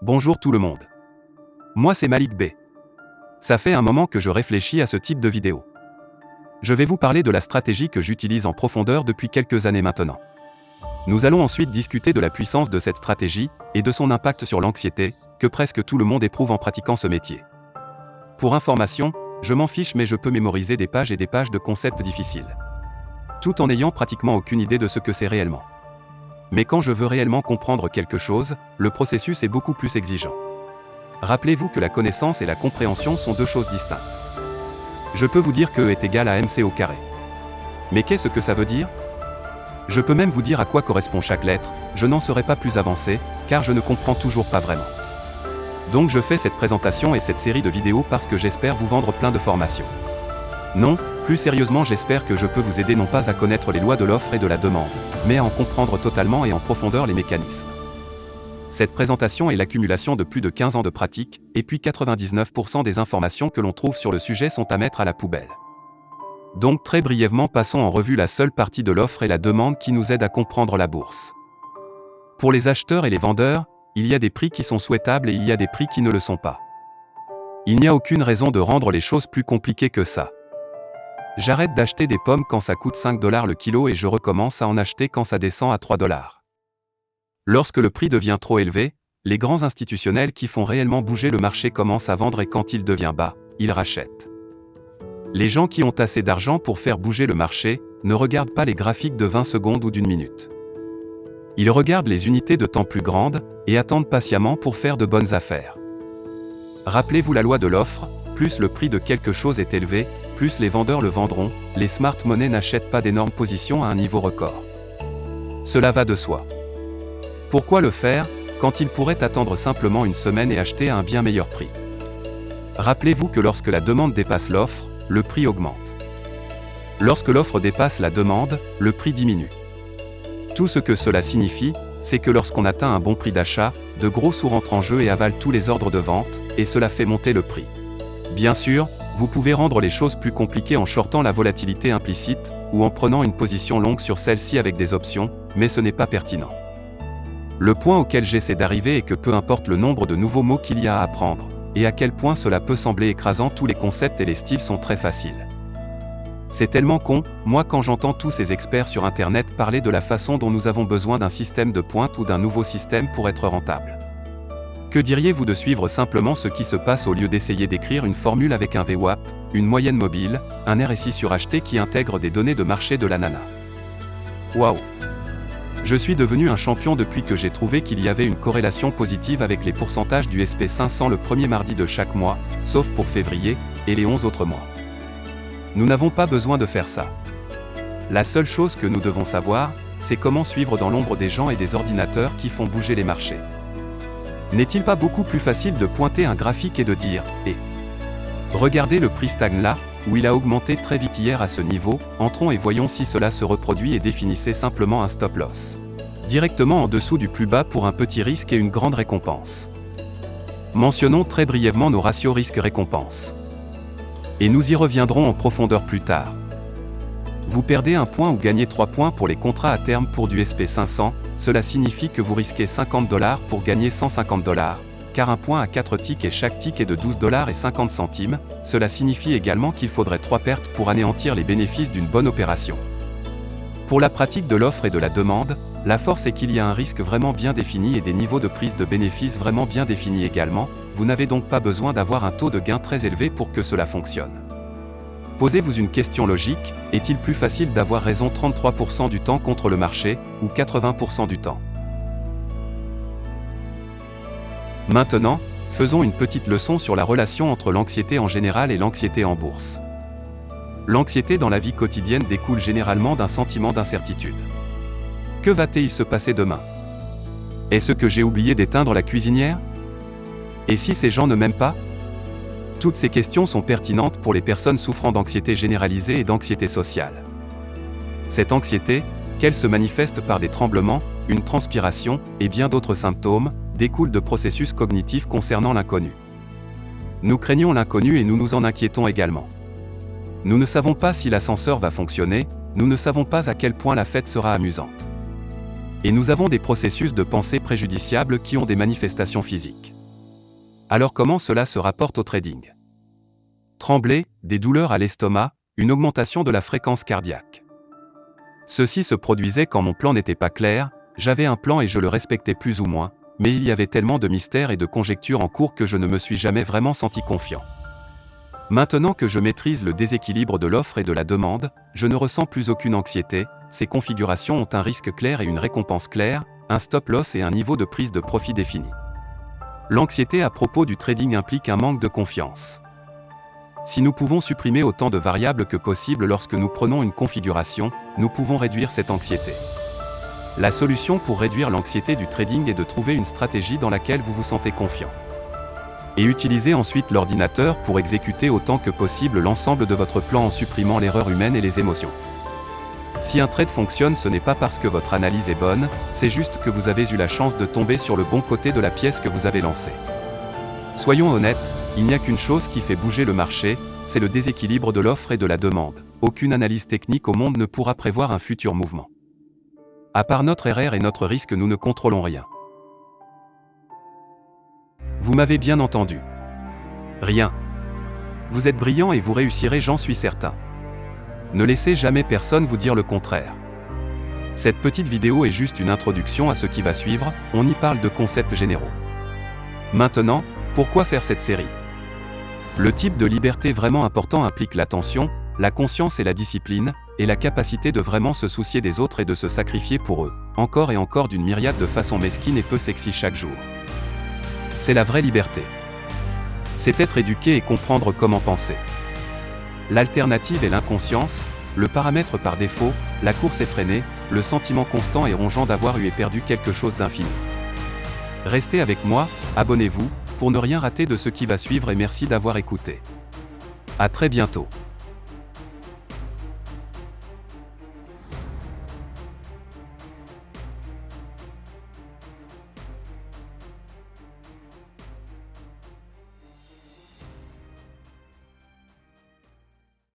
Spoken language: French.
Bonjour tout le monde. Moi c'est Malik B. Ça fait un moment que je réfléchis à ce type de vidéo. Je vais vous parler de la stratégie que j'utilise en profondeur depuis quelques années maintenant. Nous allons ensuite discuter de la puissance de cette stratégie et de son impact sur l'anxiété que presque tout le monde éprouve en pratiquant ce métier. Pour information, je m'en fiche mais je peux mémoriser des pages et des pages de concepts difficiles. Tout en n'ayant pratiquement aucune idée de ce que c'est réellement. Mais quand je veux réellement comprendre quelque chose, le processus est beaucoup plus exigeant. Rappelez-vous que la connaissance et la compréhension sont deux choses distinctes. Je peux vous dire que E est égal à MC au carré. Mais qu'est-ce que ça veut dire? Je peux même vous dire à quoi correspond chaque lettre, je n'en serai pas plus avancé, car je ne comprends toujours pas vraiment. Donc je fais cette présentation et cette série de vidéos parce que j'espère vous vendre plein de formations. Non, plus sérieusement j'espère que je peux vous aider non pas à connaître les lois de l'offre et de la demande, mais à en comprendre totalement et en profondeur les mécanismes. Cette présentation est l'accumulation de plus de 15 ans de pratique, et puis 99% des informations que l'on trouve sur le sujet sont à mettre à la poubelle. Donc très brièvement passons en revue la seule partie de l'offre et la demande qui nous aide à comprendre la bourse. Pour les acheteurs et les vendeurs, il y a des prix qui sont souhaitables et il y a des prix qui ne le sont pas. Il n'y a aucune raison de rendre les choses plus compliquées que ça. J'arrête d'acheter des pommes quand ça coûte 5 $ le kilo et je recommence à en acheter quand ça descend à 3 $. Lorsque le prix devient trop élevé, les grands institutionnels qui font réellement bouger le marché commencent à vendre et quand il devient bas, ils rachètent. Les gens qui ont assez d'argent pour faire bouger le marché ne regardent pas les graphiques de 20 secondes ou d'une minute. Ils regardent les unités de temps plus grandes et attendent patiemment pour faire de bonnes affaires. Rappelez-vous la loi de l'offre, plus le prix de quelque chose est élevé, plus les vendeurs le vendront, les smart monnaies n'achètent pas d'énormes positions à un niveau record. Cela va de soi. Pourquoi le faire, quand ils pourraient attendre simplement une semaine et acheter à un bien meilleur prix? Rappelez-vous que lorsque la demande dépasse l'offre, le prix augmente. Lorsque l'offre dépasse la demande, le prix diminue. Tout ce que cela signifie, c'est que lorsqu'on atteint un bon prix d'achat, de gros sous rentrent en jeu et avalent tous les ordres de vente, et cela fait monter le prix. Bien sûr, vous pouvez rendre les choses plus compliquées en shortant la volatilité implicite, ou en prenant une position longue sur celle-ci avec des options, mais ce n'est pas pertinent. Le point auquel j'essaie d'arriver est que peu importe le nombre de nouveaux mots qu'il y a à apprendre, et à quel point cela peut sembler écrasant, tous les concepts et les styles sont très faciles. C'est tellement con, moi quand j'entends tous ces experts sur internet parler de la façon dont nous avons besoin d'un système de pointe ou d'un nouveau système pour être rentable. Que diriez-vous de suivre simplement ce qui se passe au lieu d'essayer d'écrire une formule avec un VWAP, une moyenne mobile, un RSI suracheté qui intègre des données de marché de l'ananas? Waouh! Je suis devenu un champion depuis que j'ai trouvé qu'il y avait une corrélation positive avec les pourcentages du SP500 le premier mardi de chaque mois, sauf pour février, et les 11 autres mois. Nous n'avons pas besoin de faire ça. La seule chose que nous devons savoir, c'est comment suivre dans l'ombre des gens et des ordinateurs qui font bouger les marchés. N'est-il pas beaucoup plus facile de pointer un graphique et de dire « Eh, regardez le prix stagne là, où il a augmenté très vite hier à ce niveau, entrons et voyons si cela se reproduit et définissez simplement un stop loss. Directement en dessous du plus bas pour un petit risque et une grande récompense. Mentionnons très brièvement nos ratios risque-récompense. Et nous y reviendrons en profondeur plus tard. Vous perdez 1 point ou gagnez 3 points pour les contrats à terme pour du SP500, cela signifie que vous risquez 50 $ pour gagner 150 $, car un point à 4 ticks et chaque tick est de 12,50 $, cela signifie également qu'il faudrait 3 pertes pour anéantir les bénéfices d'une bonne opération. Pour la pratique de l'offre et de la demande, la force est qu'il y a un risque vraiment bien défini et des niveaux de prise de bénéfices vraiment bien définis également, vous n'avez donc pas besoin d'avoir un taux de gain très élevé pour que cela fonctionne. Posez-vous une question logique, est-il plus facile d'avoir raison 33% du temps contre le marché, ou 80% du temps? Maintenant, faisons une petite leçon sur la relation entre l'anxiété en général et l'anxiété en bourse. L'anxiété dans la vie quotidienne découle généralement d'un sentiment d'incertitude. Que va-t-il se passer demain? Est-ce que j'ai oublié d'éteindre la cuisinière? Et si ces gens ne m'aiment pas? Toutes ces questions sont pertinentes pour les personnes souffrant d'anxiété généralisée et d'anxiété sociale. Cette anxiété, qu'elle se manifeste par des tremblements, une transpiration et bien d'autres symptômes, découle de processus cognitifs concernant l'inconnu. Nous craignons l'inconnu et nous nous en inquiétons également. Nous ne savons pas si l'ascenseur va fonctionner, nous ne savons pas à quel point la fête sera amusante. Et nous avons des processus de pensée préjudiciables qui ont des manifestations physiques. Alors comment cela se rapporte au trading? Trembler, des douleurs à l'estomac, une augmentation de la fréquence cardiaque. Ceci se produisait quand mon plan n'était pas clair, j'avais un plan et je le respectais plus ou moins, mais il y avait tellement de mystères et de conjectures en cours que je ne me suis jamais vraiment senti confiant. Maintenant que je maîtrise le déséquilibre de l'offre et de la demande, je ne ressens plus aucune anxiété, ces configurations ont un risque clair et une récompense claire, un stop-loss et un niveau de prise de profit défini. L'anxiété à propos du trading implique un manque de confiance. Si nous pouvons supprimer autant de variables que possible lorsque nous prenons une configuration, nous pouvons réduire cette anxiété. La solution pour réduire l'anxiété du trading est de trouver une stratégie dans laquelle vous vous sentez confiant. Et utilisez ensuite l'ordinateur pour exécuter autant que possible l'ensemble de votre plan en supprimant l'erreur humaine et les émotions. Si un trade fonctionne, ce n'est pas parce que votre analyse est bonne, c'est juste que vous avez eu la chance de tomber sur le bon côté de la pièce que vous avez lancée. Soyons honnêtes, il n'y a qu'une chose qui fait bouger le marché, c'est le déséquilibre de l'offre et de la demande. Aucune analyse technique au monde ne pourra prévoir un futur mouvement. À part notre RR et notre risque, nous ne contrôlons rien. Vous m'avez bien entendu. Rien. Vous êtes brillant et vous réussirez, j'en suis certain. Ne laissez jamais personne vous dire le contraire. Cette petite vidéo est juste une introduction à ce qui va suivre, on y parle de concepts généraux. Maintenant, pourquoi faire cette série? Le type de liberté vraiment important implique l'attention, la conscience et la discipline, et la capacité de vraiment se soucier des autres et de se sacrifier pour eux, encore et encore d'une myriade de façons mesquines et peu sexy chaque jour. C'est la vraie liberté. C'est être éduqué et comprendre comment penser. L'alternative est l'inconscience, le paramètre par défaut, la course effrénée, le sentiment constant et rongeant d'avoir eu et perdu quelque chose d'infini. Restez avec moi, abonnez-vous, pour ne rien rater de ce qui va suivre et merci d'avoir écouté. À très bientôt.